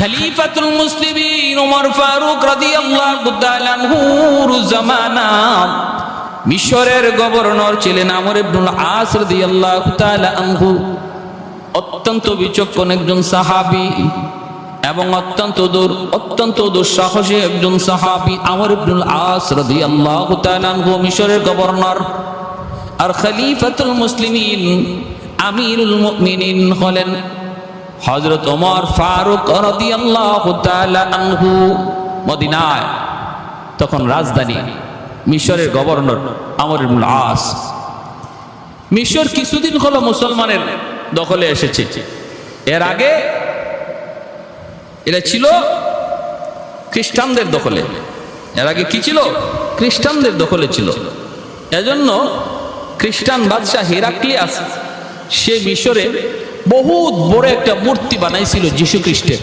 খলিফাতুল মুসলিমিন ওমর ফারুক রাদিয়াল্লাহু তাআলা আনহুর জামানা মিশরের গভর্নর ছিলেন আমর ইবনুল আস রাদিয়াল্লাহু তাআলা আনহু। অত্যন্ত বিচক্ষণ একজন সাহাবী এবং অত্যন্ত দুঃসাহসী একজন সাহাবী আমর ইবনুল আস রাদিয়াল্লাহু তাআলা আনহু মিশরের গভর্নর। আর খলিফাতুল মুসলিমিন আমিরুল মুমিনিন হলেন হযরত ওমর ফারুক রাদিয়াল্লাহু তাআলা আনহু। মদিনায় তখন রাজধানী, মিশরের গভর্নর আমর ইবনুল আস। মিশর কিছুদিন হলো মুসলমানের দখলে এসেছে। এর আগে এটা ছিল খ্রিস্টানদের দখলে। এর আগে কি ছিল? খ্রিস্টানদের দখলে ছিল। এজন্য খ্রিস্টান বাদশাহ হেরাক্লিয়াস সে মিশরে বহুত বড় একটা মূর্তি বানাইছিল যীশু খ্রিস্টের।